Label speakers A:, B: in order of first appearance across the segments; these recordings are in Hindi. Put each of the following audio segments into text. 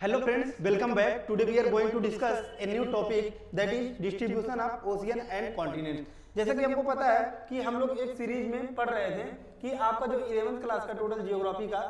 A: Hello friends, welcome back. Today we are going to discuss a new topic that is distribution of ocean and continents. जैसा कि हमको पता है कि हम लोग एक सीरीज में पढ़ रहे थे कि आपका जो 11th क्लास का टोटल जियोग्राफी का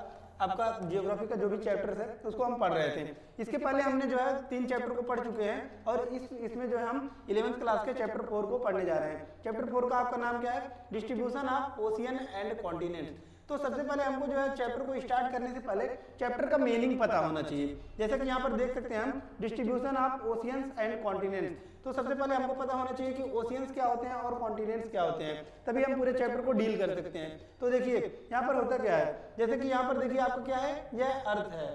A: आपका जियोग्राफी का जो भी चैप्टर्स है उसको हम पढ़ रहे थे। इसके पहले हमने जो है 3 चैप्टर को पढ़ चुके हैं और इसमें जो है हम 11th क्लास के चैप्टर 4 को पढ़ने जा रहे हैं। चैप्टर 4 का आपका नाम क्या है? Distribution of ocean and continents. तो सबसे पहले हमको जो है चैप्टर को स्टार्ट करने से पहले चैप्टर का मीनिंग पता होना चाहिए। जैसा कि यहाँ पर देख सकते हैं हम distribution of oceans and continents. तो सबसे पहले हमको पता होना चाहिए कि ओशियंस क्या होते हैं और कॉन्टिनेंट्स क्या होते हैं, तभी हम पूरे चैप्टर को डील कर सकते हैं। तो देखिए यहाँ पर होता क्या है, जैसे कि यहाँ पर देखिए आपका क्या है, यह अर्थ है,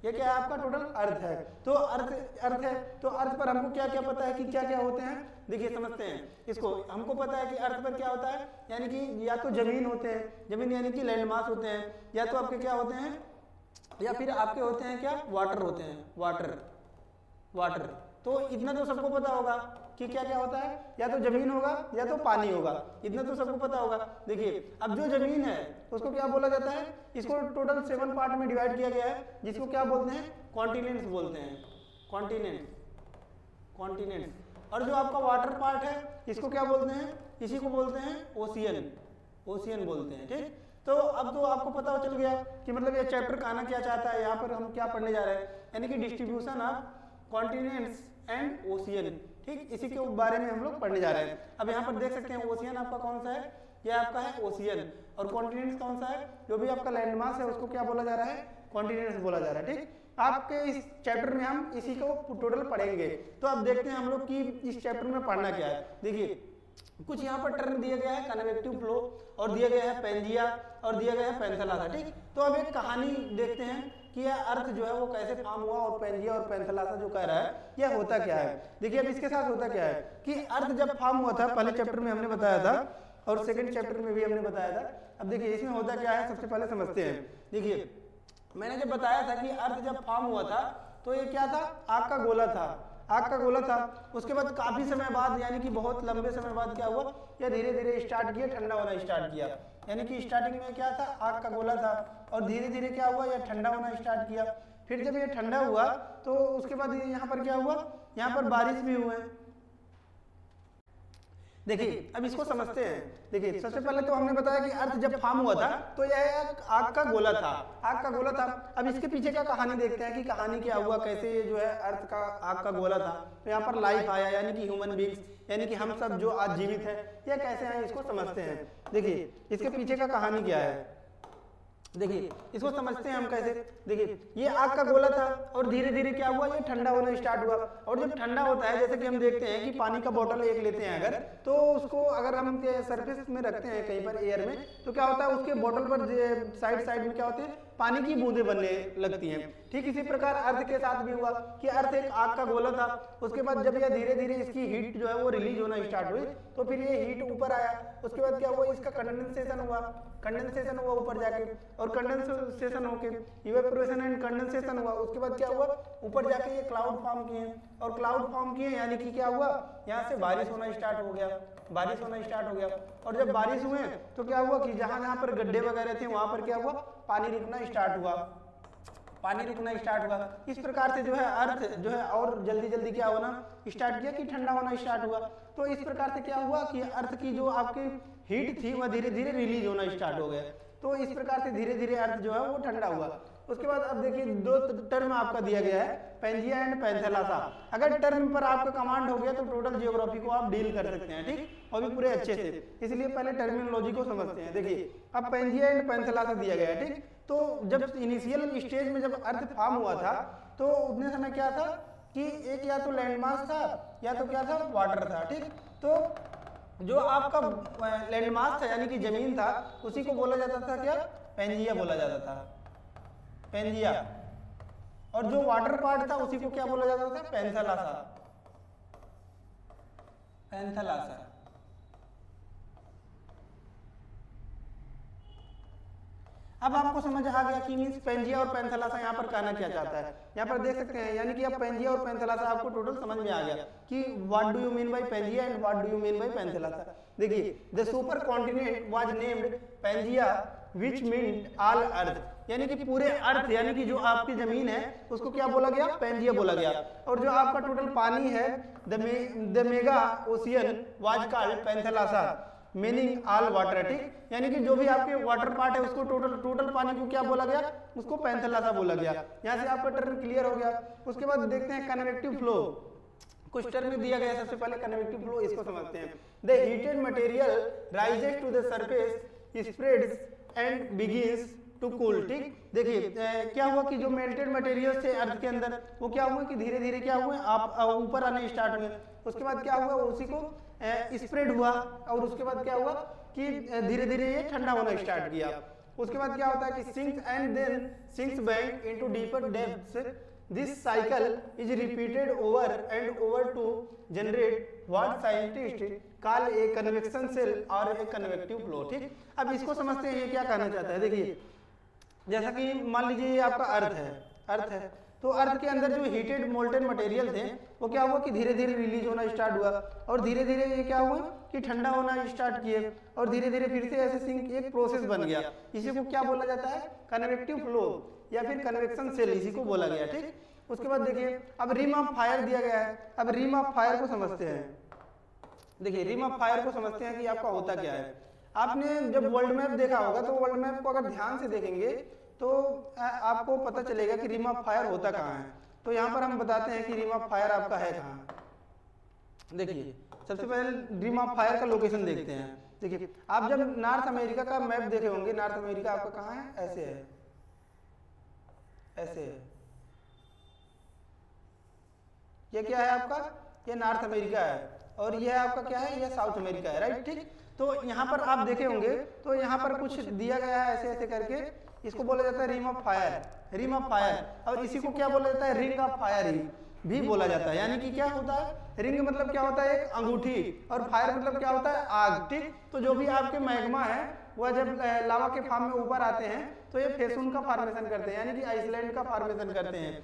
A: ये क्या है आपका टोटल अर्थ है। तो अर्थ है, तो अर्थ पर हमको क्या क्या पता है कि क्या क्या होते हैं। देखिए समझते हैं इसको। हमको पता है कि अर्थ पर क्या होता है, यानी कि या तो जमीन होते हैं, जमीन यानी कि लैंड मास होते हैं, या तो आपके क्या होते हैं, या फिर आपके होते हैं क्या, वाटर होते हैं, वाटर। तो इतना तो सबको पता होगा कि क्या क्या होता है, या तो जमीन होगा या तो पानी होगा, इतना तो सबको पता होगा। देखिए अब जो जमीन है उसको क्या बोला जाता है, इसको टोटल 7 पार्ट में डिवाइड किया गया है, जिसको क्या बोलते हैं, कॉन्टिनेंट्स बोलते हैं, कॉन्टिनेंट्स। और जो आपका वाटर पार्ट है इसको क्या बोलते हैं, इसी को बोलते हैं ओशियन बोलते हैं। ठीक, तो अब तो आपको पता चल गया कि मतलब ये चैप्टर कहना क्या चाहता है। यहाँ पर हम क्या पढ़ने जा रहे हैं, यानी कि distribution of continents and ocean. ठीक, इसी के बारे में हम लोग पढ़ने जा रहे हैं। अब यहाँ पर देख सकते हैं ओशियन आपका कौन सा है, यह आपका है ओशियन, और कॉन्टिनेंट्स कौन सा है, जो भी आपका लैंड मास है उसको क्या बोला जा रहा है, कॉन्टिनेंट्स बोला जा रहा है। ठीक, आपके इस चैप्टर में हम इसी को टोटल पढ़ेंगे। तो अब देखते हैं हम लोग कि इस चैप्टर में पढ़ना क्या है। देखिए कुछ यहाँ पर टर्म दिया गया है, कन्वेक्टिव फ्लो, और दिया गया है पेंजिया, और दिया गया है पेंथेलासा। ठीक, तो अब एक कहानी देखते हैं कि यह अर्थ जो है वो कैसे फॉर्म हुआ, और पेंजिया और पेंथेलासा जो कह रहा है यह होता क्या है। देखिए अब इसके साथ होता क्या है कि अर्थ जब फॉर्म हुआ था, पहले चैप्टर में हमने बताया था और सेकंड चैप्टर में भी हमने बताया था। अब देखिए इसमें होता क्या है, सबसे पहले समझते हैं। देखिए मैंने जब बताया था कि अर्थ जब फॉर्म हुआ था तो ये क्या था, आग का गोला था। उसके बाद काफी समय बाद, यानी कि बहुत लंबे समय बाद क्या हुआ, यह धीरे धीरे स्टार्ट किया, ठंडा होना स्टार्ट किया। यानी कि स्टार्टिंग में क्या था, आग का गोला था, और धीरे धीरे क्या हुआ, यह ठंडा होना स्टार्ट किया। फिर जब ये ठंडा हुआ तो उसके बाद यहाँ पर क्या हुआ, यहाँ पर बारिश भी हुए। देखिए अब इसको समझते हैं। देखिए सबसे पहले तो हमने बताया कि अर्थ जब फॉर्म हुआ था तो यह आग का गोला था। अब इसके पीछे का कहानी देखते हैं कि कहानी क्या हुआ, कैसे जो है अर्थ का आग का गोला था, तो यहाँ पर लाइफ आया, यानी कि ह्यूमन बींग्स, यानी कि हम सब जो आज जीवित है, यह कैसे आए इसको समझते हैं। देखिए इसके पीछे का कहानी क्या है, देखिए इसको समझते हैं हम कैसे। देखिए ये आग का गोला था और धीरे धीरे क्या हुआ, ये ठंडा होना स्टार्ट हुआ। और जब ठंडा होता है, जैसे कि हम देखते हैं कि पानी का बोतल एक लेते हैं अगर, तो उसको अगर हम सरफेस में रखते हैं कहीं पर एयर में, तो क्या होता है उसके बोतल पर साइड में क्या होते हैं, पानी की बूंदें बनने लगती हैं। ठीक इसी प्रकार अर्थ के साथ भी हुआ कि अर्थ एक आग का गोला था। उसके बाद जब यह धीरे धीरे इसकी हीट जो है वो रिलीज होना स्टार्ट हुई, तो फिर ये हीट ऊपर आया। उसके बाद क्या हुआ, इसका कंडेंसेशन हुआ ऊपर जाके, और कंडेंसेशन होके इवेपोरेशन एंड कंडेंसेशन हुआ। उसके बाद क्या हुआ, ऊपर जाके ये क्लाउड फॉर्म किए, और क्लाउड फॉर्म किए यानी कि क्या हुआ, यहाँ से बारिश होना स्टार्ट हो गया। और जब बारिश हुए तो क्या हुआ कि जहां जहां पर गड्ढे वगैरह थे वहां पर क्या हुआ, पानी रुकना स्टार्ट हुआ। इस प्रकार से जो है अर्थ जो है और जल्दी क्या होना स्टार्ट किया कि ठंडा होना स्टार्ट हुआ। तो इस प्रकार से क्या हुआ कि अर्थ की जो आपकी हीट थी वह धीरे धीरे रिलीज होना स्टार्ट हो गया। तो इस प्रकार से धीरे धीरे अर्थ जो है वो ठंडा हुआ। उसके बाद अब देखिए 2 टर्म आपका दिया गया है, पेंजिया एंड पेंथेलासा। अगर टर्म पर आपका कमांड हो गया तो टोटल जियोग्राफी को आप डील कर सकते हैं। ठीक, और भी पूरे अच्छे से, इसलिए पहले टर्मिनोलॉजी को समझते हैं। देखिए अब पेंजिया एंड पेंथेलासा दिया गया है। ठीक, तो जब इनिशियल स्टेज में जब अर्थ फॉर्म हुआ था तो उतने समय क्या था कि एक या तो लैंड मास था या तो क्या था, वाटर था। ठीक, तो जो आपका लैंड मास था यानी कि जमीन था, उसी को बोला जाता था क्या, पेंजिया बोला जाता था, पेंजिया। और जो वाटर पार्ट था उसी को क्या बोला जाता था, पेंथेलासा। अब आपको समझ आ गया कि मींस पेंजिया और पेंथेलासा यहाँ पर कहना क्या चाहता है। यहाँ पर देख सकते हैं, यानी कि अब पेंजिया और पेंथेलासा आपको टोटल समझ में आ गया कि what do you mean by Pangaea and what do you mean by Panthalassa. देखिए the super continent was named Pangaea which meant all earth। यानी कि पूरे अर्थ यानी कि जो आपकी जमीन है उसको क्या बोला गया, पैंजिया बोला गया। और जो आपका टोटल पानी है the mega ocean was called Panthalassa meaning all water, ठीक, यानी कि जो भी आपके वाटर पार्ट है उसको टोटल पानी को क्या बोला गया, उसको पैंथेलासा बोला गया। यहाँ से आपका टर्म क्लियर हो गया। उसके बाद देखते हैं कन्वेक्टिव फ्लो, कुछ टर्म दिया गया है। सबसे पहले कन्वेक्टिव फ्लो इसको समझते हैं। The heated material rises to the surface spreads and begins to cool, ठीक। देखिए क्या हुआ कि जो मेल्टेड मटेरियल थे अर्थ के अंदर वो क्या हुआ कि धीरे धीरे क्या हुए आप ऊपर आने स्टार्ट हुए। उसके बाद क्या हुआ, उसी को स्प्रेड हुआ और उसके बाद क्या हुआ कि धीरे धीरे ये ठंडा होना स्टार्ट किया। उसके बाद क्या होता है कि sinks and then sinks back into deeper depths. This cycle is repeated over and over to generate what scientist call a convection cell और ए कन्वेक्टिव फ्लो, ठीक। अब इसको समझते हैं ये क्या कहना चाहता है। देखिए जैसा कि मान लीजिए ये आपका अर्थ है तो अर्थ के अंदर जो हीटेड मोल्टेन मटेरियल थे वो क्या हुआ कि धीरे धीरे रिलीज होना स्टार्ट हुआ और धीरे धीरे ये क्या हुआ कि ठंडा होना स्टार्ट किए और धीरे धीरे फिर से ऐसे सिंक एक प्रोसेस बन गया। इसी को क्या बोला जाता है, कन्वेक्टिव फ्लो या फिर कन्वेक्शन सेल, इसी को बोला गया, ठीक। उसके बाद देखिए अब रिम ऑफ फायर दिया गया है। अब रिम ऑफ फायर को समझते हैं। देखिए रिम ऑफ फायर को समझते हैं कि आपका होता क्या है। आपने जब वर्ल्ड मैप देखा होगा तो वर्ल्ड मैप को अगर ध्यान से देखेंगे तो आपको पता चलेगा कि रिम ऑफ फायर होता कहाँ है। तो यहाँ पर हम बताते हैं कि रिम ऑफ फायर आपका है कहाँ। देखिए सबसे पहले रिम ऑफ फायर का लोकेशन देखते हैं। देखिए आप जब नॉर्थ अमेरिका का मैप देखे होंगे, नॉर्थ अमेरिका आपका कहाँ है, ऐसे है, ऐसे है। ये क्या है आपका, ये नॉर्थ अमेरिका है और ये आपका क्या है, ये साउथ अमेरिका है, राइट, ठीक। तो यहाँ पर आप देखे होंगे तो यहाँ पर कुछ दिया गया है ऐसे ऐसे करके, इसको बोला जाता है rim of fire, rim of fire. और इसी को क्या बोला जाता है, रिंग ऑफ फायर भी बोला जाता है। यानी कि क्या होता है, रिंग मतलब क्या होता है, एक अंगूठी, और फायर मतलब क्या होता है, आग, ठीक। तो जो भी आपके मैग्मा है वह जब लावा के फॉर्म में ऊपर आते हैं तो ये फेसून का फॉर्मेशन करते हैं, यानी कि आइसलैंड का फॉर्मेशन करते हैं।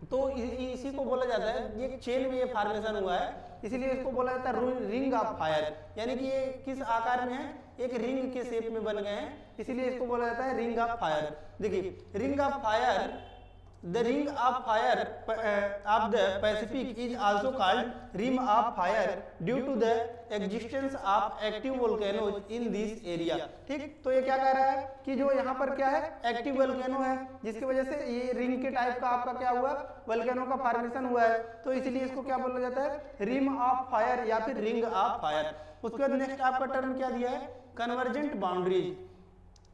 A: तो इसी को बोला जाता है, ये चेन में ये फॉर्मेशन हुआ है, इसीलिए इसको बोला जाता है रिंग ऑफ फायर। यानी कि ये किस आकार में है, एक रिंग के शेप में बन गए हैं, इसीलिए इसको बोला जाता है रिंग ऑफ फायर। देखिए ring of fire, the ring of fire of the Pacific is also called rim of fire due to the existence of active volcanoes in this area, ठीक। तो ये क्या कह रहा है कि जो यहाँ पर क्या है, एक्टिव वोल्केनो है, जिसकी वजह से ये रिंग के टाइप का आपका क्या हुआ, वोल्केनो का फॉर्मेशन हुआ है। तो इसलिए इसको क्या बोला जाता है, रिम ऑफ फायर या फिर रिंग ऑफ फायर। उसके बाद नेक्स्ट आपका टर्म क्या दिया है, कन्वर्जेंट बाउंड्रीज।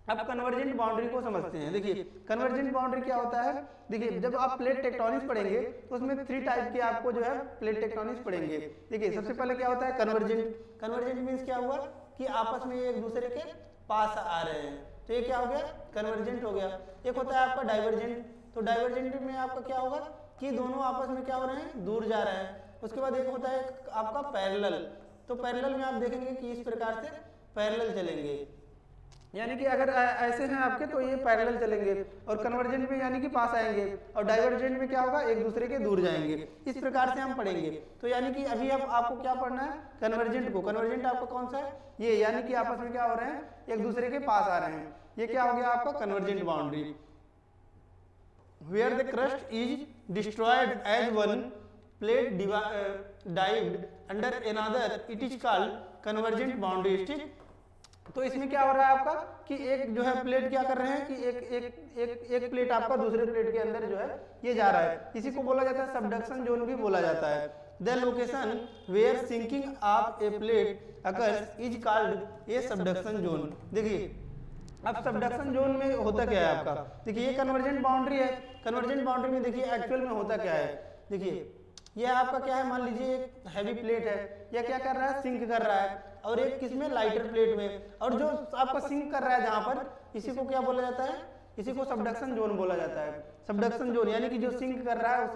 A: अब कन्वर्जेंट बाउंड्री को समझते हैं। देखिए कन्वर्जेंट बाउंड्री क्या होता है, देखिए जब आप प्लेट टेक्टोनिक्स पढ़ेंगे तो उसमें 3 टाइप के आपको जो है प्लेट टेक्टोनिक्स पढ़ेंगे। देखिए सबसे पहले क्या होता है, कन्वर्जेंट। कन्वर्जेंट मींस क्या हुआ कि आपस में एक दूसरे के पास आ रहे हैं, तो ये क्या हो गया, कन्वर्जेंट हो गया। एक होता है आपका डाइवर्जेंट, तो डाइवर्जेंट में आपका क्या होगा कि दोनों आपस में क्या हो रहे हैं, दूर जा रहे हैं। उसके बाद एक होता है आपका पैरेलल, तो पैरेलल में आप देखेंगे कि इस प्रकार से पैरेलल चलेंगे, यानी कि अगर ऐसे हैं आपके तो ये पैरेलल चलेंगे, और कन्वर्जेंट में यानी कि पास आएंगे, और डाइवर्जेंट में क्या होगा, एक दूसरे के दूर जाएंगे। इस प्रकार से हम पढ़ेंगे। तो यानी कि अभी अब आपको क्या पढ़ना है, कन्वर्जेंट को। कन्वर्जेंट आपका कौन सा है, ये, यानी कि आपस में क्या हो रहे हैं, एक दूसरे के पास आ रहे हैं। ये क्या हो गया आपका convergent boundary. Where the crust is destroyed as one plate dived under another, it is called convergent boundary, ठीक। तो इसमें क्या हो रहा है आपका कि एक जो है प्लेट क्या कर रहे हैं कि एक प्लेट आपका दूसरे प्लेट के अंदर जो है ये जा रहा है, इसी को बोला जाता है सबडक्शन जोन भी बोला जाता है। The location where sinking of a plate occurs is called a subduction zone. देखिए अब सबडक्शन जोन में होता क्या है आपका, देखिए ये कन्वर्जेंट बाउंड्री है। कन्वर्जेंट बाउंड्री में देखिए एक्चुअल में होता क्या है, देखिए ये आपका क्या है, मान लीजिए एक हैवी प्लेट है, या क्या कर रहा है, सिंक कर रहा है, और एक किसमें, लाइटर प्लेट में। और जो आपका सिंक कर रहा है जहां पर, इसी को क्या बोला जाता है, इसी को सबडक्शन जोन बोला जाता है। सबडक्शन जोन यानी कि जो सिंक कर रहा है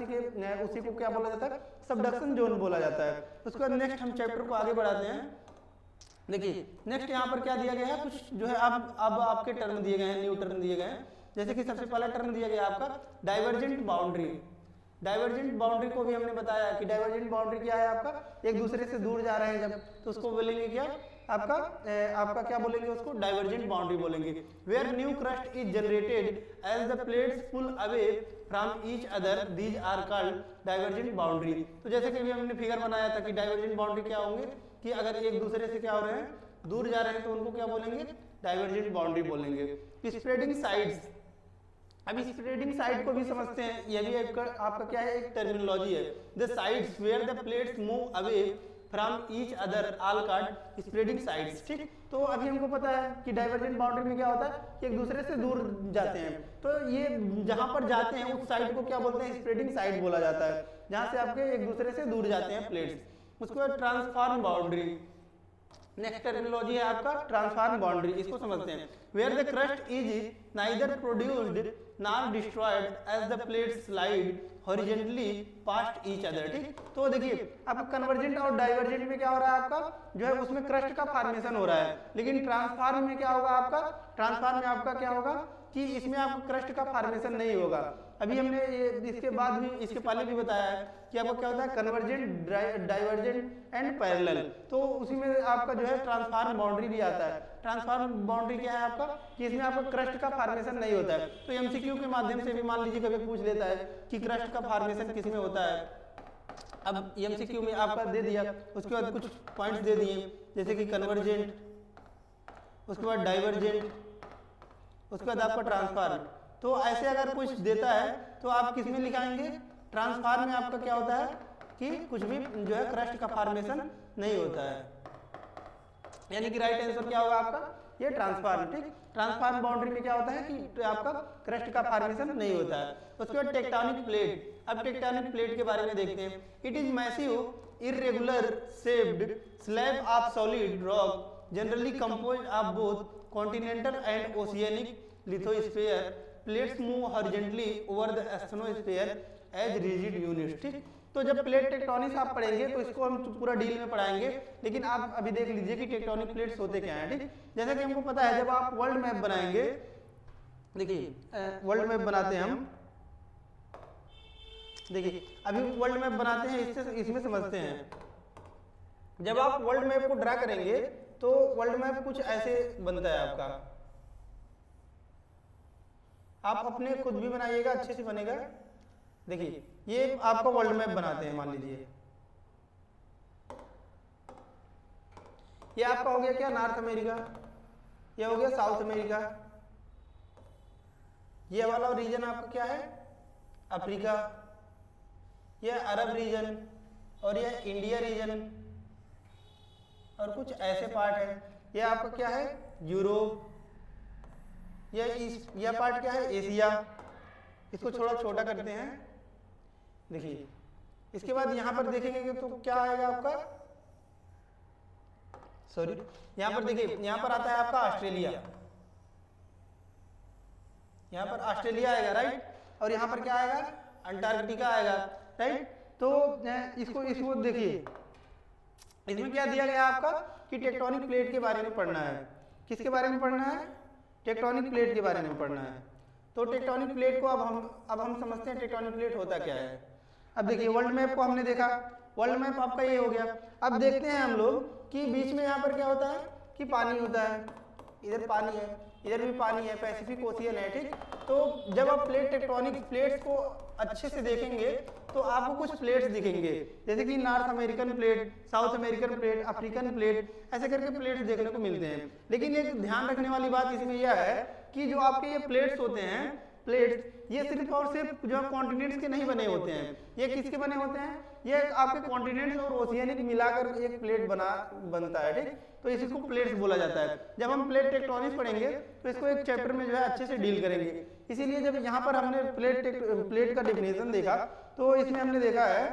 A: उसी को क्या बोला जाता है, सबडक्शन जोन बोला जाता है। उसके बाद नेक्स्ट हम चैप्टर को आगे बढ़ाते हैं। देखिए नेक्स्ट यहाँ पर क्या दिया गया है, कुछ जो है अब आपके टर्म दिए गए हैं, न्यू टर्म दिए गए हैं। जैसे कि सबसे पहला टर्म दिया गया आपका डाइवर्जेंट बाउंड्री। डाइवर्जेंट बाउंड्री को भी हमने बताया कि डाइवर्जेंट बाउंड्री क्या है आपका, एक दूसरे से दूर जा रहे हैं जब, तो उसको बोलेंगे क्या, आपका क्या बोलेंगे उसको, डाइवर्जेंट बाउंड्री बोलेंगे। Where new crust is generated as the plates pull away from each other, these are called divergent boundary. तो जैसे कि अभी हमने फिगर बनाया था कि डाइवर्जेंट बाउंड्री क्या होंगे, कि अगर एक दूसरे से क्या हो रहे हैं, दूर जा रहे हैं, तो उनको क्या बोलेंगे, डाइवर्जेंट बाउंड्री बोलेंगे। स्प्रेडिंग साइड्स, अब स्प्रेडिंग साइड को भी समझते हैं, यह भी आपका क्या है, एक टर्मिनोलॉजी है। The sides where the plates move away from each other are called spreading sides. ठीक, तो अभी हमको पता है कि डाइवर्जेंट बाउंड्री में क्या होता है कि एक दूसरे से दूर जाते हैं, तो ये जहां पर जाते हैं उस साइड को क्या बोलते हैं, स्प्रेडिंग साइड बोला जाता है, जहां से आपके एक दूसरे से दूर जाते हैं प्लेट्स। उसके बाद ट्रांसफॉर्म बाउंड्री, नेक्स्ट टर्मिनोलॉजी है आपका ट्रांसफॉर्म बाउंड्री, इसको समझते हैं। Where the crust is neither produced nor destroyed as the plates slide horizontally past each other. ठीक, तो देखिए आपका कन्वर्जेंट और डाइवर्जेंट में क्या हो रहा है, आपका जो है उसमें क्रस्ट का फॉर्मेशन हो रहा है, लेकिन ट्रांसफॉर्म में क्या होगा, आपका ट्रांसफॉर्म में आपका क्या होगा कि इसमें आपको क्रस्ट का फॉर्मेशन नहीं होगा। अभी हमने ये इसके बाद भी, इसके पहले भी बताया है कि आपको क्या होता है, कन्वर्जेंट, डाइवर्जेंट एंड पैरेलल, तो उसी में आपका जो है ट्रांसफॉर्म बाउंड्री भी आता है। ट्रांसफॉर्म बाउंड्री क्या है आपका, कि इसमें आपका क्रस्ट का फॉर्मेशन नहीं होता है। तो एमसीक्यू के माध्यम से भी मान लीजिए कभी पूछ लेता है कि क्रस्ट का फॉर्मेशन किस में होता है। अब एमसीक्यू में आपका दे दिया, उसके बाद कुछ पॉइंट्स दे दिए, जैसे कि कन्वर्जेंट, उसके बाद डाइवर्जेंट, उसके बाद आपका ट्रांसफॉर्म। तो ऐसे अगर कुछ देता है तो आप किस में लिखाएंगे, ट्रांसफॉर्म में आपका क्या होता है कि कुछ भी जो है क्रस्ट का फॉर्मेशन नहीं होता है, यानी कि राइट आंसर क्या होगा आपका, ये ट्रांसफॉर्म। ठीक, ट्रांसफॉर्म बाउंड्री में क्या होता है कि आपका क्रस्ट का फॉर्मेशन नहीं होता है। उसके बाद टेक्टोनिक प्लेट, अब टेक्टोनिक प्लेट के बारे में देखते हैं। It is massive irregular shaped slab of solid rock generally composed of both continental and oceanic lithosphere. Plates move horizontally over the asthenosphere as rigid units. ठीक, तो जब प्लेट टेक्टोनिक्स आप पढ़ेंगे तो इसको हम पूरा डील में पढ़ाएंगे, लेकिन आप अभी देख लीजिए कि टेक्टोनिक प्लेट्स होते क्या हैं। ठीक, जैसा कि हमको पता है जब आप वर्ल्ड मैप बनाएंगे, देखिए वर्ल्ड मैप बनाते हैं हम, देखिए अभी वर्ल्ड मैप बनाते हैं, इसमें समझते हैं। जब आप वर्ल्ड मैप को ड्रा करेंगे तो वर्ल्ड मैप कुछ ऐसे बनता है आपका, आप अपने खुद भी बनाइएगा, अच्छे से बनेगा। देखिए ये आपका वर्ल्ड मैप बनाते हैं, मान लीजिए ये आपका हो गया क्या, नॉर्थ अमेरिका, ये हो गया साउथ अमेरिका, ये वाला रीजन आपका क्या है, अफ्रीका, ये अरब रीजन, और ये इंडिया रीजन, और कुछ ऐसे पार्ट है। ये आपका क्या है, यूरोप, यह पार्ट क्या है, एशिया। इसको थोड़ा छोटा करते हैं, देखिए इसके बाद यहां पर देखेंगे तो क्या आएगा आपका, सॉरी यहां पर देखिए, यहां पर आता है आपका ऑस्ट्रेलिया, यहां पर ऑस्ट्रेलिया आएगा, राइट, और यहां पर क्या आएगा, अंटार्कटिका आएगा, राइट। तो इसको देखिए, इसमें क्या दिया गया आपका कि टेक्टोनिक प्लेट के बारे में पढ़ना है। किसके बारे में पढ़ना है, टेक्टोनिक प्लेट के बारे में पढ़ना है। तो टेक्टोनिक प्लेट को अब हम समझते हैं टेक्टोनिक प्लेट होता क्या है। अब देखिए वर्ल्ड मैप को हमने देखा, वर्ल्ड मैप आपका ये हो गया। अब देखते हैं हम लोग कि बीच में यहाँ पर क्या होता है कि पानी होता है, इधर पानी है, इधर भी पानी है, पैसिफिक ओशियन है। ठीक, तो जब आप प्लेट टेक्टोनिक प्लेट्स को अच्छे से देखेंगे तो आपको कुछ प्लेट्स दिखेंगे, जैसे कि north American plate, south American plate, African plate, ऐसे करके प्लेट्स देखने को मिलते हैं। लेकिन एक ध्यान रखने वाली बात इसमें यह है कि जो आपके ये प्लेट्स होते हैं, प्लेट्स ये सिर्फ और सिर्फ जो कॉन्टिनेंट्स के नहीं बने होते हैं, ये किसके बने होते हैं, ये आपके कॉन्टिनेंट्स और ओशियनिक मिलाकर एक प्लेट बनता है। ठीक, तो इसी को प्लेट्स बोला जाता है। जब हम प्लेट टेक्टोनिक्स पढ़ेंगे तो इसको एक चैप्टर में जो है अच्छे से डील करेंगे। इसीलिए जब यहाँ पर हमने प्लेट का डेफिनेशन देखा तो इसमें हमने देखा है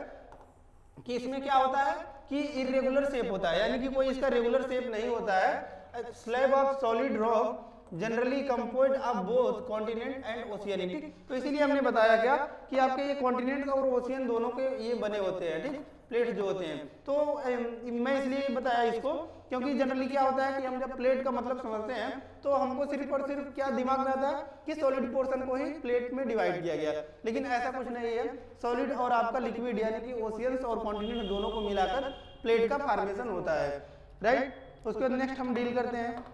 A: कि इसमें क्या होता है कि इरेगुलर शेप होता है, यानी कि कोई इसका रेगुलर शेप नहीं होता है। Slab of solid rock generally composed of both continent and oceanic. तो इसीलिए हमने बताया क्या कि आपके ये कॉन्टिनेंट और ओशियन दोनों के ये बने होते हैं, ठीक, प्लेट जो होते हैं। तो मैं इसलिए बताया इसको क्योंकि जनरली क्या होता है कि हम जब प्लेट का मतलब समझते हैं तो हमको सिर्फ और सिर्फ क्या दिमाग में आता है कि सॉलिड पोर्शन को ही प्लेट में डिवाइड किया गया, लेकिन ऐसा कुछ नहीं है। सॉलिड और आपका लिक्विड यानी कि ओशियंस और कॉन्टिनेंट दोनों को मिलाकर प्लेट का फॉर्मेशन होता है, राइट। उसके बाद नेक्स्ट हम डील करते हैं।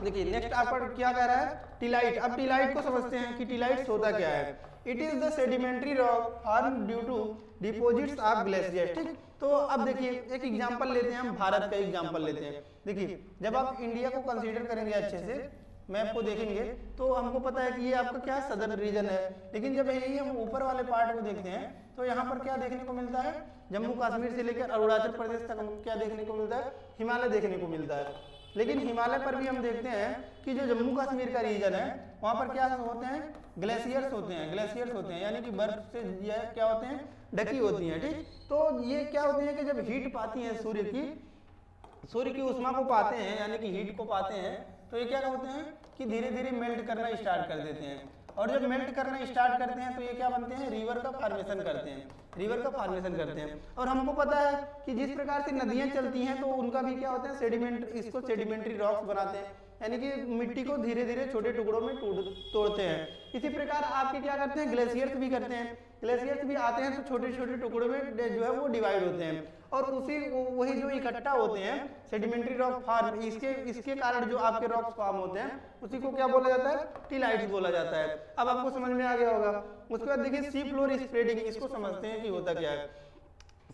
A: देखिए नेक्स्ट आपका क्या कह रहा है, टिलाइट। अब टिलाइट को समझते हैं कि टिलाइट्स होता क्या है। It is the sedimentary rock form due to deposits of glacier. ठीक, तो अब देखिए एक एग्जांपल लेते हैं, हम भारत का एग्जांपल लेते हैं। देखिए जब आप इंडिया को कंसीडर करेंगे अच्छे से, मैप को देखेंगे तो हमको पता है कि ये आपका क्या सदर्न रीजन है, लेकिन जब यही हम ऊपर वाले पार्ट को देखते हैं तो यहाँ पर क्या देखने को मिलता है, जम्मू कश्मीर से लेकर अरुणाचल प्रदेश तक हमको क्या देखने को मिलता है, हिमालय देखने को मिलता है। लेकिन हिमालय पर भी हम देखते हैं कि जो जम्मू कश्मीर का रीजन है वहाँ पर क्या होते हैं, ग्लेशियर्स होते हैं, ग्लेशियर्स होते हैं, यानी कि बर्फ से यह क्या होते हैं, ढकी होती हैं। ठीक, तो ये क्या होती है कि जब हीट पाती हैं सूर्य की उष्मा को पाते हैं, यानी कि हीट को पाते हैं, तो ये क्या होते हैं कि धीरे धीरे मेल्ट करना स्टार्ट कर देते हैं। और जब मेल्ट करना स्टार्ट करते हैं तो ये क्या बनते हैं, रिवर का फॉर्मेशन करते हैं, रिवर का फॉर्मेशन करते हैं। और हमको पता है कि जिस प्रकार से नदियां चलती हैं तो उनका भी क्या होता है, सेडिमेंट, इसको सेडिमेंट्री रॉक्स बनाते हैं, यानी कि मिट्टी को धीरे धीरे छोटे टुकड़ों में तोड़ते हैं। इसी प्रकार आपके क्या करते हैं, ग्लेशियर्स भी करते हैं। ग्लेशियर्स भी आते हैं तो छोटे छोटे टुकड़ों में जो है वो डिवाइड होते हैं, और उसी वही जो इकट्ठा होते हैं सेडिमेंट्री रॉक फॉर्म, इसके कारण जो आपके रॉक्स फॉर्म होते हैं उसी को क्या बोला जाता है, टिलाइट्स बोला जाता है। अब आपको समझ में आ गया होगा। उसके बाद देखिए सी फ्लोर स्प्रेडिंग, इसको समझते हैं कि होता क्या है।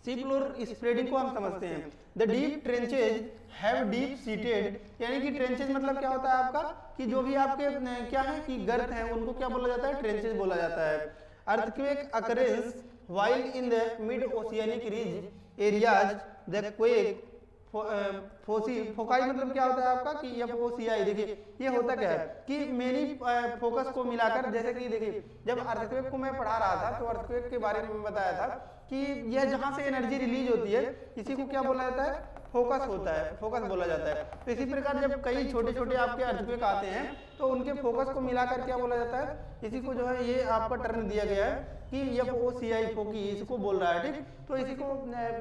A: सी फ्लोर स्प्रेडिंग को हम समझते हैं। The deep tranches have deep seated, यानी कि ट्रेंचेज मतलब क्या होता है आपका, कि जो भी आपके क्या है कि गर्त हैं उनको क्या बोला जाता है, ट्रेंचेज बोला जाता है। Earthquake occurrence while in the mid oceanic ridge areas the quake foci मतलब क्या होता है आपका कि FOCI। देखिए ये होता क्या है कि मेनी फोकस को मिलाकर, जैसे कि देखिए जब अर्थक्वेक को मैं पढ़ा रहा था तो अर्थक्वेक के बारे में बताया था कि यह जहाँ से एनर्जी रिलीज होती है इसी को क्या बोला जाता है, फोकस होता है, फोकस बोला जाता है। तो इसी प्रकार जब कई छोटे छोटे आपके अर्थक्वेक आते हैं तो उनके फोकस को मिलाकर क्या बोला जाता है, इसी को जो है ये आपका टर्म दिया गया है कि FOCI, फोकी, इसको बोल रहा है। ठीक, तो इसी को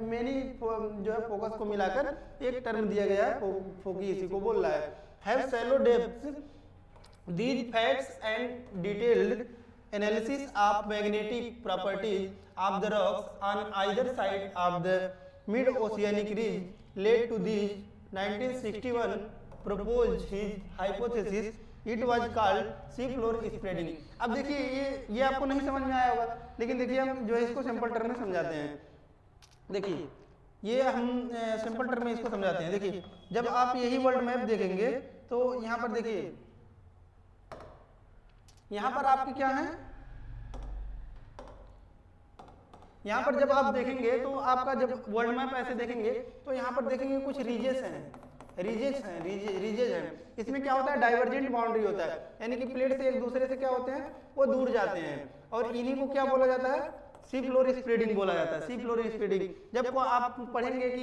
A: मेनी जो है फोकस को मिलाकर एक टर्म दिया गया है, फोकी, इसी को बोल रहा है। Have shallow depths these facts and detailed analysis of magnetic properties of the rocks on either side of the mid oceanic ridge led to these 1961 proposed his hypothesis. It was called sea floor spreading. अब देखिए ये आपको नहीं समझ में आया होगा, लेकिन देखिए हम जो है इसको सिंपल टर्म में समझाते हैं। देखिए ये हम सिंपल टर्म में इसको समझाते हैं। देखिए जब आप यही वर्ल्ड मैप देखेंगे तो यहाँ पर देखिए, यहाँ पर आपके क्या है, यहाँ पर जब आप देखेंगे तो आपका जब वर्ल्ड मैप ऐसे देखेंगे तो यहाँ पर देखेंगे कुछ रीजेस हैं, रीजेज हैं। इसमें क्या होता है, डाइवर्जेंट बाउंड्री होता है, यानी कि प्लेट से एक दूसरे से क्या होते हैं, वो दूर जाते हैं, और इन्हीं को क्या बोला जाता है, सी फ्लोर स्प्रेडिंग बोला जाता है। सी फ्लोर स्प्रेडिंग जब आप पढ़ेंगे कि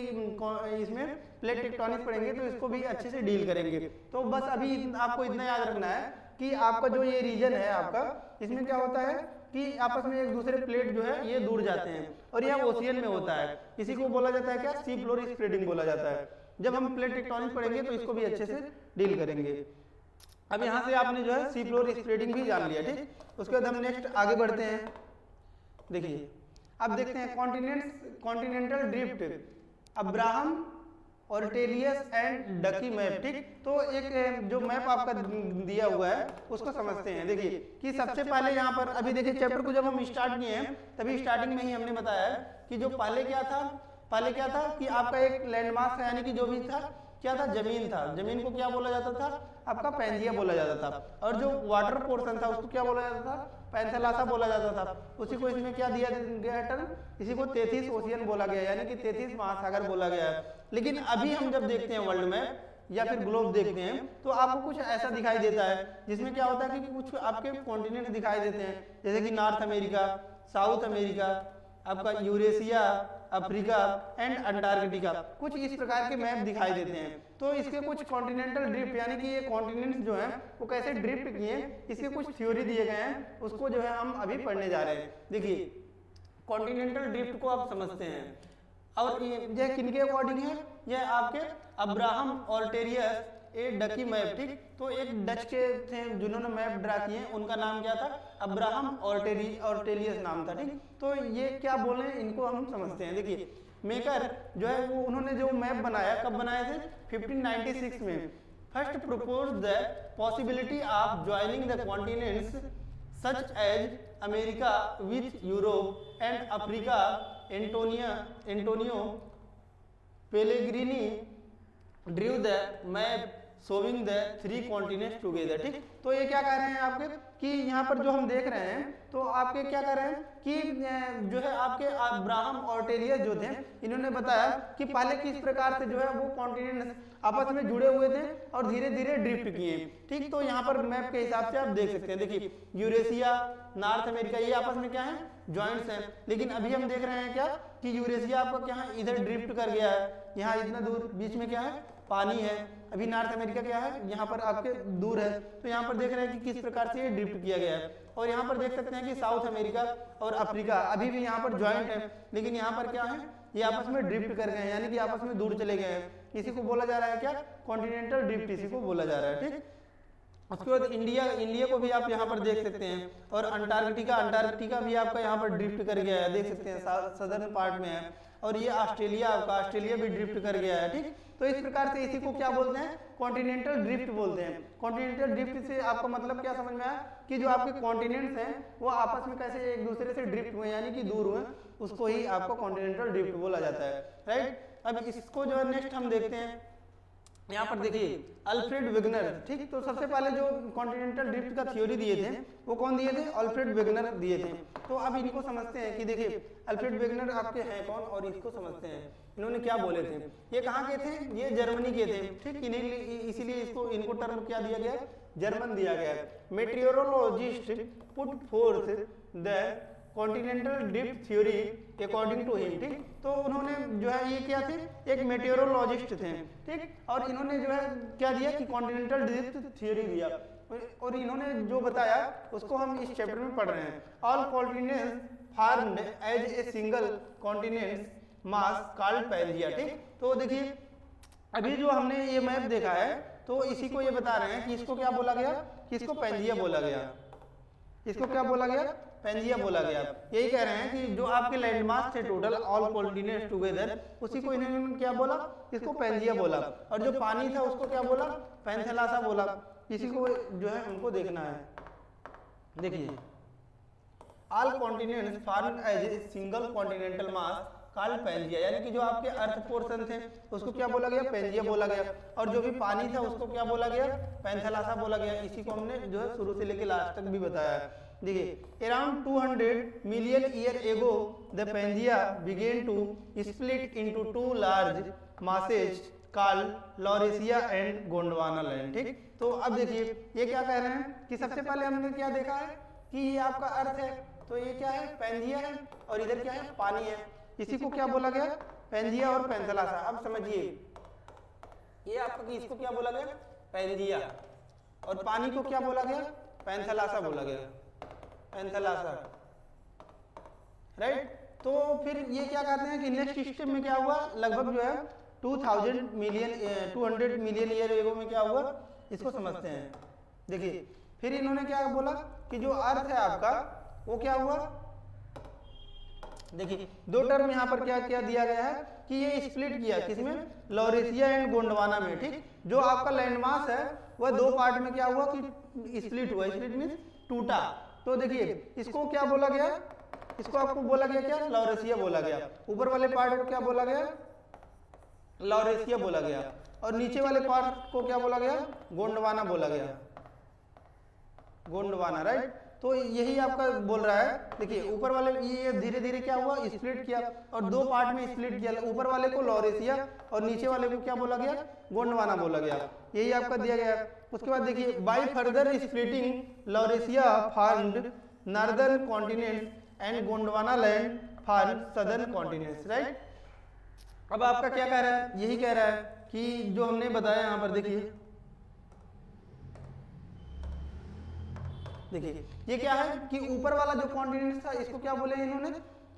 A: इसमें प्लेट टेक्टोनिक्स पढ़ेंगे तो इसको भी अच्छे से डील करेंगे। तो बस अभी आपको इतना याद रखना है कि आपका जो ये रीजन है आपका, इसमें क्या होता है कि आपस में एक दूसरे प्लेट जो है ये दूर जाते हैं, और यह ओशियन में होता है। इसी को बोला जाता है क्या, सी फ्लोर स्प्रेडिंग बोला जाता है। जब हम प्लेट टेक्टोनिक्स पढ़ेंगे तो इसको भी अच्छे से डील करेंगे। अब यहाँ से आपने जो है सी फ्लोर स्प्रेडिंग भी जान लिया। ठीक, उसके बाद हम नेक्स्ट आगे बढ़ते हैं। देखिए अब देखते हैं continental drift, Abraham Ortelius and ducky map. ठीक, तो एक जो मैप आपका दिया हुआ है उसको समझते हैं। देखिए कि सबसे पहले यहाँ पर अभी देखिए चैप्टर को जब हम स्टार्ट किए हैं तभी स्टार्टिंग में ही हमने बताया कि जो पहले क्या था कि आपका एक लैंडमार्क, यानी कि जो भी था क्या था, जमीन था। जमीन को क्या बोला जाता था, आपका पैंजिया बोला जाता था, और जो वाटर पोर्शन था उसको क्या बोला जाता था, पैंथेलासा बोला जाता था। उसी को इसमें क्या दिया गया टर्म, इसी को 33 ओशियन बोला गया, यानी कि 33 महासागर बोला गया है। लेकिन अभी हम जब देखते हैं वर्ल्ड मैप या फिर ग्लोब देखते हैं तो आपको कुछ ऐसा दिखाई देता है जिसमें क्या होता है कि कुछ आपके कॉन्टिनेंट दिखाई देते हैं, जैसे कि नॉर्थ अमेरिका, साउथ अमेरिका, आपका यूरेशिया, अफ्रीका एंड अंटार्कटिका, कुछ इस प्रकार के मैप दिखाई देते हैं। तो इसके कुछ कॉन्टिनेंटल ड्रिफ्ट, यानी कि ये कॉन्टिनेंट्स जो हैं वो कैसे ड्रिफ्ट किए, इसके कुछ थ्योरी दिए गए हैं, उसको जो है हम अभी पढ़ने जा रहे हैं। देखिए कॉन्टिनेंटल ड्रिफ्ट को आप समझते हैं, और यह किनके अकॉर्डिंग है, यह आपके अब्राहम ऑर्टेलियस ए डकी मैप। ठीक, तो एक डच के थे जिन्होंने मैप ड्रा किए, उनका नाम क्या था, अब्राहम ऑर्टेलियस नाम था, ठीक। तो ये क्या बोल रहे हैं इनको हम समझते हैं। देखिए मेकर जो है वो उन्होंने जो मैप बनाया, कब बनाए थे? 1596 में। First propose the possibility of joining the continents such as America with Europe and Africa. Antonio Pellegrini drew the map showing the 3 continents together, ठीक। तो ये क्या कह रहे हैं आपके कि यहाँ पर जो हम देख रहे हैं तो आपके क्या कह रहे हैं कि जो है आपके अब्राहम ऑर्टेलियस जो थे इन्होंने बताया कि पहले किस प्रकार से जो है वो कॉन्टिनेंट्स आपस में जुड़े हुए थे और धीरे धीरे ड्रिफ्ट किए, ठीक। तो यहाँ पर मैप के हिसाब से आप देख सकते हैं। देखिए यूरेशिया, नॉर्थ अमेरिका, ये आपस में क्या है? जॉइंट्स हैं। लेकिन अभी हम देख रहे हैं क्या कि यूरेशिया आपका क्या है? इधर ड्रिफ्ट कर गया है, यहाँ इतना दूर, बीच में क्या है? पानी है। अभी नॉर्थ अमेरिका क्या है? यहाँ पर आपके दूर है। तो यहाँ पर देख रहे हैं कि किस प्रकार से ये ड्रिफ्ट किया गया है। और यहाँ पर देख सकते हैं कि साउथ अमेरिका और अफ्रीका अभी भी यहाँ पर जॉइंट है, लेकिन यहाँ पर क्या है? ये आपस में ड्रिफ्ट कर गए हैं, यानी कि आपस में दूर चले गए हैं। इसी को बोला जा रहा है क्या? कॉन्टिनेंटल ड्रिफ्ट, इसी को बोला जा रहा है, ठीक। उसके बाद इंडिया को भी आप यहाँ पर देख सकते हैं। और अंटार्कटिका भी आपका यहाँ पर ड्रिफ्ट कर गया है, देख सकते हैं सदर्न पार्ट में है। और ये ऑस्ट्रेलिया भी ड्रिफ्ट कर गया है, ठीक। तो इस प्रकार से इसी को क्या बोलते हैं? कॉन्टिनेंटल ड्रिफ्ट बोलते हैं। कॉन्टिनेंटल ड्रिफ्ट से आपका मतलब क्या समझ में आया कि जो आपके कॉन्टिनेंट्स हैं वो आपस में कैसे एक दूसरे से ड्रिफ्ट हुए, यानी कि दूर हुए, उसको ही आपको कॉन्टिनेंटल ड्रिफ्ट बोला जाता है, राइट। अब इसको जो है नेक्स्ट हम देखते हैं। यहाँ पर देखिए अल्फ्रेड वेगनर, ठीक। तो सबसे पहले जो कॉन्टिनेंटल ड्रिफ्ट का थ्योरी दिए थे वो कौन दिए थे? अल्फ्रेड वेगनर दिए थे। तो अब इनको समझते हैं कि देखिए अल्फ्रेड वेगनर आपके हैं कौन और इसको समझते हैं। इन्होंने क्या बोले थे? ये कहाँ के थे? ये जर्मनी के थे, ठीक। इसीलिए इनको टर्म क्या दिया गया? जर्मन दिया गया है। Meteorologist put forth the continental drift theory according to him, ठीक। तो उन्होंने जो है ये क्या थे? एक मेटेरियोलॉजिस्ट थे, ठीक। और इन्होंने जो है क्या दिया कि कॉन्टिनेंटल ड्रिफ्ट थ्योरी दिया। और इन्होंने जो बताया उसको हम इस चैप्टर में पढ़ रहे हैं। All continents formed as a single continents mass called Pangaea, ठीक। तो देखिए अभी जो हमने ये मैप देखा है तो इसी को ये बता रहे हैं कि इसको क्या बोला गया? कि इसको पैंजिया बोला गया। इसको क्या बोला गया? पैंजिया बोला गया। यही कह रहे हैं कि जो आपके लैंडमार्क थे टोटल ऑल कॉन्टिनेंट्स टुगेदर, उसी को इन्होंने क्या बोला? इसको पैंजिया बोला। और जो पानी था उसको क्या बोला? पैंथेलासा बोला। इसी को जो है हमको देखना है। देखिए all continents formed as a single continental mass called Pangaea, यानी कि जो आपके अर्थ पोर्शन थे उसको क्या बोला गया? पैंजिया बोला गया। और जो भी पानी था उसको क्या बोला गया? पैंथेलासा बोला गया। इसी को हमने जो है शुरू से लेकर लास्ट तक भी बताया है। देखिए around 200 million year ago the Pangaea began to split into 2 large masses called Laurasia and Gondwana land, ठीक। तो अब देखिए ये क्या कह रहे हैं कि सबसे पहले हमने क्या देखा है कि ये आपका अर्थ है, तो ये क्या है? पैंजिया है। और इधर क्या है? पानी है। इसी को क्या बोला गया? पैंजिया और पैंथेलासा। अब समझिए ये आपका इसको क्या बोला गया? पैंजिया। और पानी को क्या बोला गया? पैंथेलासा बोला गया, पैंथेलासा, राइट। तो फिर ये क्या कहते हैं कि नेक्स्ट सिस्टम में क्या हुआ? लगभग जो है 200 मिलियन ईयर एगो में क्या हुआ? इसको समझते हैं। देखिए फिर इन्होंने क्या बोला कि जो अर्थ है आपका वो क्या हुआ? देखिए दो टर्म यहाँ पर क्या क्या दिया गया है कि ये स्प्लिट किया, किसमें? लॉरेशिया एंड गोंडवाना में, ठीक। जो आपका लैंडमास है वह 2 पार्ट में क्या हुआ कि स्प्लिट हुआ। स्प्लिट मीन्स टूटा। तो देखिए इसको क्या बोला गया? इसको आपको बोला गया क्या? लॉरेशिया बोला गया। ऊपर वाले पार्ट को क्या बोला गया? लॉरेशिया बोला गया। और नीचे वाले पार्ट को क्या बोला गया? गोंडवाना बोला गया, गोंडवाना, राइट। तो यही आपका बोल रहा है। देखिए ऊपर वाले ये धीरे धीरे क्या हुआ? स्प्लिट किया और 2 पार्ट में स्प्लिट किया। ऊपर वाले को लॉरेशिया और नीचे वाले को क्या बोला गया? गोंडवाना बोला गया। यही आपका दिया गया। उसके बाद देखिए by further splitting Laurasia formed northern continent and Gondwana land form southern continents, right. अब आपका क्या कह रहा है? यही कह रहा है कि जो हमने बताया यहाँ पर देखिए ये क्या है कि ऊपर वाला जो कॉन्टिनेंट था इसको क्या बोले इन्होंने?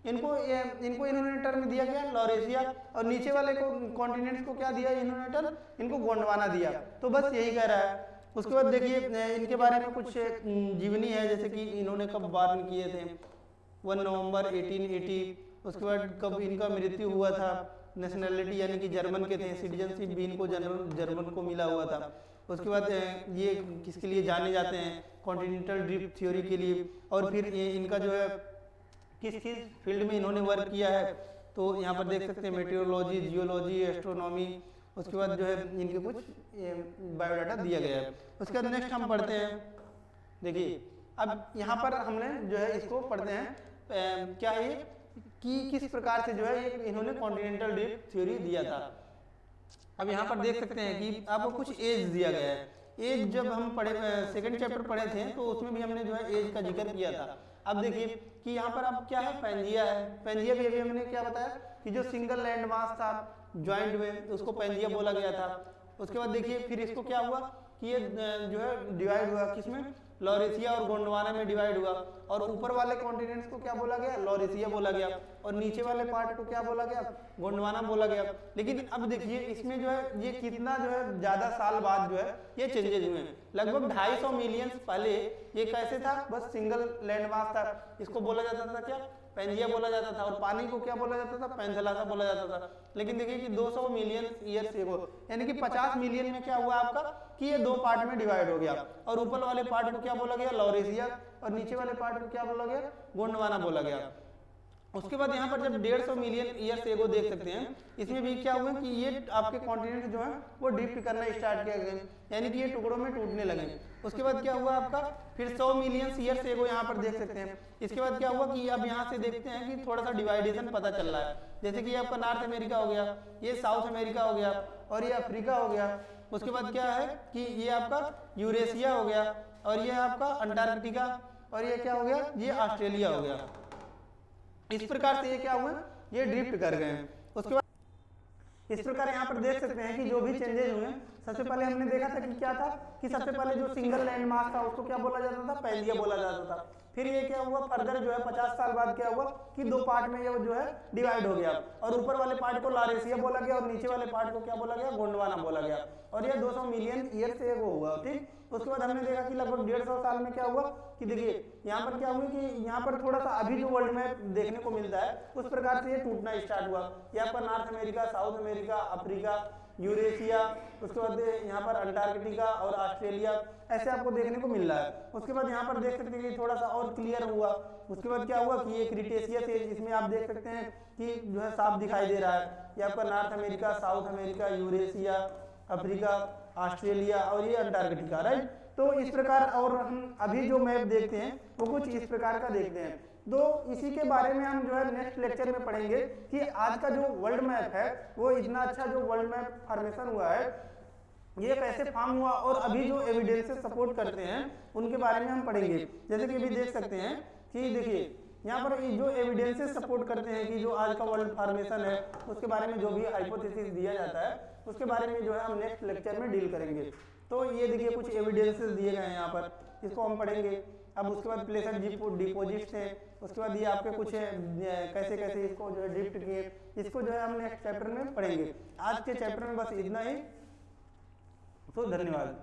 A: इनको इन्होंने टर्म दिया क्या? लॉरेशिया। और नीचे वाले को कॉन्टिनेंट्स को क्या दिया इन्होंने टर्म? इनको गोंडवाना दिया। तो बस यही कह रहा है। उसके बाद देखिए इनके बारे में कुछ जीवनी है, जैसे कि इन्होंने कब वार्न किए थे, 1 नवंबर 1880। उसके बाद कब इनका मृत्यु हुआ था, नेशनैलिटी यानी कि जर्मन के थे, सिटीजनशिप भी इनको जर्मन को मिला हुआ था। उसके बाद ये किसके लिए जाने जाते हैं, कॉन्टिनेंटल ड्रिफ्ट थ्योरी के लिए। और फिर ये इनका जो है किस किस फील्ड में इन्होंने वर्क किया है, तो यहाँ पर देख सकते हैं मेटेरोलॉजी, जियोलॉजी, एस्ट्रोनॉमी। उसके बाद जो है इनके कुछ बायोडाटा दिया गया है। उसके बाद नेक्स्ट हम पढ़ते हैं, देखिए अब यहाँ पर हमने जो है इसको पढ़ते हैं क्या है कि किस प्रकार से जो है ये इन्होंने कॉन्टिनेंटल ड्रिफ्ट थ्योरी दिया था। अब यहाँ पर देख सकते हैं कि आपको कुछ एज दिया गया है। एज जब हम पढ़े सेकंड चैप्टर पढ़े थे तो उसमें भी हमने जो है एज का जिक्र किया था। अब देखिए कि यहाँ पर अब क्या है, पैंजिया है। पैंजिया भी अभी हमने क्या बताया कि जो सिंगल लैंड मास था ज्वाइंट में, तो उसको पैंजिया बोला गया था। उसके बाद देखिए फिर इसको क्या हुआ कि ये जो है डिवाइड हुआ, किसमें, लॉरेशिया और गोंडवाना में डिवाइड हुआ। और ऊपर वाले कॉन्टिनेंट्स को क्या बोला गया, लॉरेशिया बोला गया, और नीचे वाले पार्ट को क्या बोला गया, गोंडवाना बोला गया। लेकिन अब देखिए इसमें जो है ये कितना जो है ज्यादा साल बाद जो है ये चेंजेस हुए हैं। लगभग 250 मिलियन पहले ये कैसे था, बस सिंगल लैंड मास था। इसको बोला जाता था क्या, पैंजिया बोला जाता था, और पानी को क्या बोला जाता था, पेंथेलासा बोला जाता था। लेकिन देखिए कि 200 मिलियन ईयर्स एगो यानी कि 50 मिलियन में क्या हुआ आपका कि ये 2 पार्ट में डिवाइड हो गया, और ऊपर वाले पार्ट को क्या बोला गया, लॉरेशिया, और नीचे वाले पार्ट को क्या बोला गया, गोंडवाना बोला गया। उसके बाद यहाँ पर जब 150 मिलियन ईयर्स एगो देख सकते हैं, इसमें भी क्या हुआ कि ये आपके कॉन्टिनेंट जो है वो ड्रिफ्ट करना स्टार्ट किया गए, यानी कि ये टुकड़ों में टूटने लगे। उसके बाद क्या हुआ आपका, फिर 100 मिलियन ईयर्स एगो यहाँ पर देख सकते हैं। इसके बाद क्या हुआ कि अब यहाँ से देखते हैं कि थोड़ा सा डिवाइडेशन पता चल रहा है, जैसे कि ये आपका नॉर्थ अमेरिका हो गया, ये साउथ अमेरिका हो गया, और ये अफ्रीका हो गया। उसके बाद क्या है कि ये आपका यूरेशिया हो गया, और ये आपका अंटार्कटिका, और ये क्या हो गया, ये ऑस्ट्रेलिया हो गया। इस प्रकार से ये क्या हुआ, ये ड्रिफ्ट कर गए हैं। उसके बाद इस प्रकार यहाँ पर देख सकते हैं कि जो भी चेंजेस हुए, सबसे पहले हमने देखा था कि क्या था कि सबसे पहले जो सिंगल लैंड मास था उसको क्या बोला जाता था, पैंजिया बोला जाता था। फिर ये क्या हुआ, फर्दर जो है 50 साल बाद क्या हुआ कि 2 पार्ट में ये जो है डिवाइड हो गया, और ऊपर वाले पार्ट को लॉरेशिया बोला गया, और नीचे वाले पार्ट को क्या बोला गया, गोंडवाना बोला गया। और ये 200 मिलियन ईयर से वो हुआ, ठीक। उसके बाद हमने देखा कि लगभग 150 साल में क्या हुआ कि देखिए यहाँ पर क्या हुआ कि यहाँ पर थोड़ा सा अभी जो वर्ल्ड में देखने को मिलता है उस प्रकार से ये टूटना स्टार्ट हुआ। ये आपका north America, south America, Africa, Eurasia, उसके बाद यहाँ पर अंटार्कटिका और ऑस्ट्रेलिया, ऐसे आपको देखने को मिल रहा है। उसके बाद यहाँ पर देख सकते हैं कि थोड़ा सा और क्लियर हुआ। उसके बाद क्या हुआ कि ये क्रिटेशियस एज, इसमें आप देख सकते हैं कि जो है साफ दिखाई दे रहा है। ये आपका north America, south America, Eurasia, Africa, Australia और ये अंटार्कटिका, राइट। तो इस प्रकार, और हम अभी जो मैप देखते हैं वो कुछ इस प्रकार का देखते हैं। तो इसी के बारे में हम जो है नेक्स्ट लेक्चर में पढ़ेंगे कि आज का जो वर्ल्ड मैप है वो इतना अच्छा जो वर्ल्ड मैप फॉर्मेशन हुआ है ये कैसे फॉर्म हुआ, और अभी जो एविडेंसेस सपोर्ट करते हैं उनके बारे में हम पढ़ेंगे। जैसे कि अभी देख सकते हैं कि देखिए यहाँ पर जो एविडेंसेस सपोर्ट करते हैं कि जो आज का वर्ल्ड फॉर्मेशन है उसके बारे में जो भी हाइपोथेसिस दिया जाता है उसके बारे में जो है हम नेक्स्ट लेक्चर में डील करेंगे। तो ये देखिए कुछ एविडेंसेस दिए गए हैं यहाँ पर, इसको हम पढ़ेंगे। अब उसके बाद प्लेसर डिपोजिट्स हैं, उसके बाद ये आपके कुछ कैसे कैसे इसको जो है ड्रिफ्ट किए, इसको जो है हम नेक्स्ट चैप्टर में पढ़ेंगे। आज के चैप्टर में बस इतना ही। तो धन्यवाद।